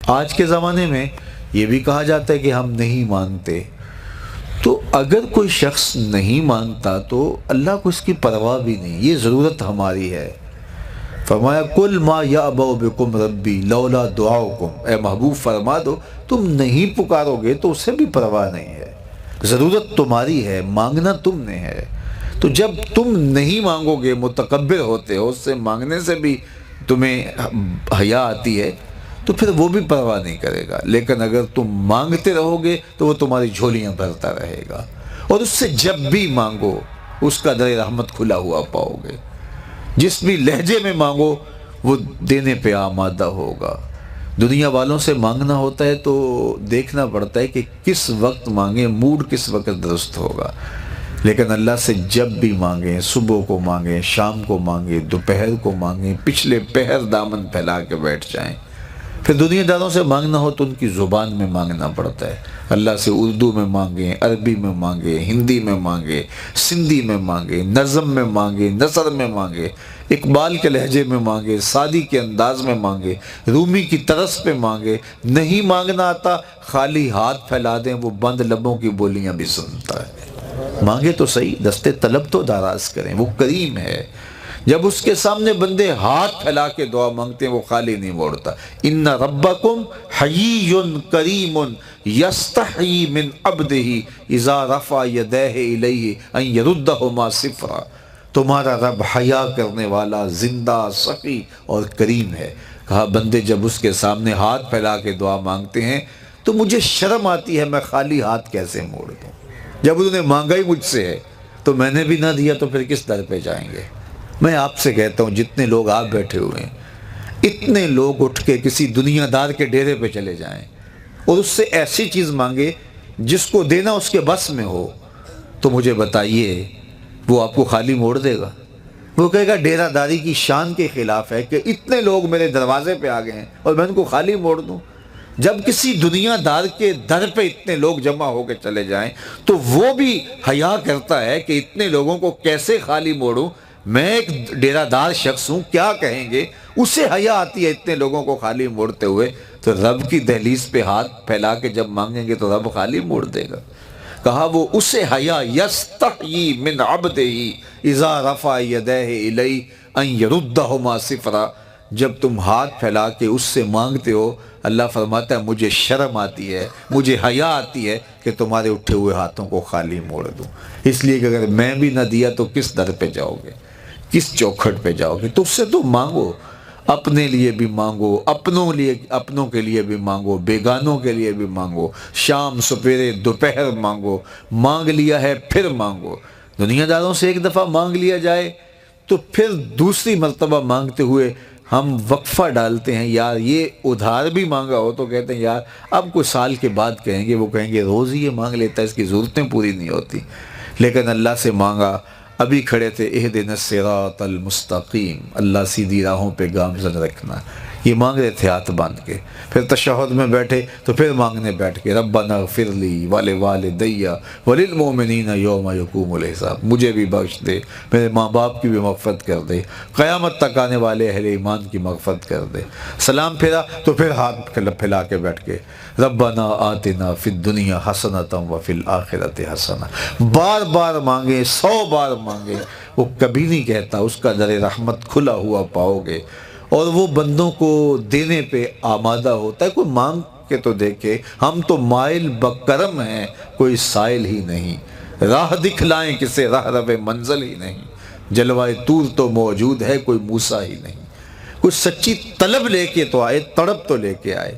آج کے زمانے میں یہ بھی کہا جاتا ہے کہ ہم نہیں مانتے، تو اگر کوئی شخص نہیں مانتا تو اللہ کو اس کی پرواہ بھی نہیں، یہ ضرورت ہماری ہے۔ فرمایا کل ما یعبأ بکم ربی لولا دعاؤکم، اے محبوب فرما دو تم نہیں پکارو گے تو اسے بھی پرواہ نہیں ہے، ضرورت تمہاری ہے، مانگنا تم نے ہے۔ تو جب تم نہیں مانگو گے، متکبر ہوتے ہو، اس سے مانگنے سے بھی تمہیں حیا آتی ہے، تو پھر وہ بھی پرواہ نہیں کرے گا۔ لیکن اگر تم مانگتے رہو گے تو وہ تمہاری جھولیاں بھرتا رہے گا، اور اس سے جب بھی مانگو اس کا در رحمت کھلا ہوا پاؤ گے۔ جس بھی لہجے میں مانگو وہ دینے پہ آمادہ ہوگا۔ دنیا والوں سے مانگنا ہوتا ہے تو دیکھنا پڑتا ہے کہ کس وقت مانگیں، موڈ کس وقت درست ہوگا۔ لیکن اللہ سے جب بھی مانگیں، صبح کو مانگیں، شام کو مانگیں، دوپہر کو مانگیں، پچھلے پہر دامن پھیلا کے بیٹھ جائیں۔ پھر دنیا داروں سے مانگنا ہو تو ان کی زبان میں مانگنا پڑتا ہے۔ اللہ سے اردو میں مانگیں، عربی میں مانگیں، ہندی میں مانگیں، سندھی میں مانگیں، نظم میں مانگیں، نثر میں مانگیں، اقبال کے لہجے میں مانگیں، سعدی کے انداز میں مانگیں، رومی کی طرز پہ مانگیں۔ نہیں مانگنا آتا خالی ہاتھ پھیلا دیں، وہ بند لبوں کی بولیاں بھی سنتا ہے۔ مانگے تو صحیح، دستے طلب تو دراز کریں، وہ کریم ہے۔ جب اس کے سامنے بندے ہاتھ پھیلا کے دعا مانگتے ہیں وہ خالی نہیں موڑتا۔ ان ربکم حیی کریم یستحیی من عبدہ اذا رفع یدیہ الیہ ان یردہما صفرا۔ تمہارا رب حیا کرنے والا، زندہ، سخی اور کریم ہے۔ کہا بندے جب اس کے سامنے ہاتھ پھیلا کے دعا مانگتے ہیں تو مجھے شرم آتی ہے، میں خالی ہاتھ کیسے موڑ دوں؟ جب انہوں نے مانگا ہی مجھ سے ہے تو میں نے بھی نہ دیا تو پھر کس در پہ جائیں گے؟ میں آپ سے کہتا ہوں جتنے لوگ آپ بیٹھے ہوئے ہیں، اتنے لوگ اٹھ کے کسی دنیا دار کے ڈیرے پہ چلے جائیں اور اس سے ایسی چیز مانگے جس کو دینا اس کے بس میں ہو، تو مجھے بتائیے وہ آپ کو خالی موڑ دے گا؟ وہ کہے گا ڈیرہ داری کی شان کے خلاف ہے کہ اتنے لوگ میرے دروازے پہ آ گئے ہیں اور میں ان کو خالی موڑ دوں۔ جب کسی دنیا دار کے در پہ اتنے لوگ جمع ہو کے چلے جائیں تو وہ بھی حیا کرتا ہے کہ اتنے لوگوں کو کیسے خالی موڑوں، میں ایک ڈیرہ دار شخص ہوں، کیا کہیں گے؟ اسے حیا آتی ہے اتنے لوگوں کو خالی موڑتے ہوئے، تو رب کی دہلیز پہ ہاتھ پھیلا کے جب مانگیں گے تو رب خالی موڑ دے گا۔ کہا وہ اسے حیا یستحیی من عبدہ اذا رفع یدیہ الیہ ان یردہما صفرا۔ جب تم ہاتھ پھیلا کے اس سے مانگتے ہو، اللہ فرماتا ہے مجھے شرم آتی ہے، مجھے حیا آتی ہے کہ تمہارے اٹھے ہوئے ہاتھوں کو خالی موڑ دوں۔ اس لیے کہ اگر میں بھی نہ دیا تو کس در پہ جاؤ گے، کس چوکھٹ پہ جاؤ گے؟ تو اس سے تو مانگو، اپنے لیے بھی مانگو، اپنوں کے لیے بھی مانگو، بیگانوں کے لیے بھی مانگو، شام سپیرے دوپہر مانگو، مانگ لیا ہے پھر مانگو۔ دنیا داروں سے ایک دفعہ مانگ لیا جائے تو پھر دوسری مرتبہ مانگتے ہوئے ہم وقفہ ڈالتے ہیں، یار یہ ادھار بھی مانگا ہو تو کہتے ہیں یار اب کچھ سال کے بعد کہیں گے، وہ کہیں گے روز ہی یہ مانگ لیتا ہے، اس کی ضرورتیں پوری نہیں ہوتی۔ لیکن اللہ سے مانگا، ابھی کھڑے تھے اہدنا الصراط المستقیم، اللہ سیدھی راہوں پہ گامزن رکھنا، یہ مانگ رہے تھے ہاتھ باندھ کے۔ پھر تشہد میں بیٹھے تو پھر مانگنے بیٹھ کے ربنا اغفر لی ولوالدی وللمؤمنین یوم یقوم الحساب، مجھے بھی بخش دے، میرے ماں باپ کی بھی مغفرت کر دے، قیامت تک آنے والے اہل ایمان کی مغفرت کر دے۔ سلام پھیرا تو پھر ہاتھ پھیلا کے بیٹھ کے ربنا آتنا فی الدنیا حسنۃ وفی الآخرۃ حسنۃ، بار بار مانگے، 100 بار مانگے، وہ کبھی نہیں کہتا، اس کا در رحمت کھلا ہوا پاؤ گے اور وہ بندوں کو دینے پہ آمادہ ہوتا ہے۔ کوئی مانگ کے تو دیکھے، ہم تو مائل بکرم ہیں، کوئی سائل ہی نہیں، راہ دکھلائیں کسے راہ رو منزل ہی نہیں، جلوہ طور تو موجود ہے کوئی موسیٰ ہی نہیں۔ کوئی سچی طلب لے کے تو آئے، تڑپ تو لے کے آئے۔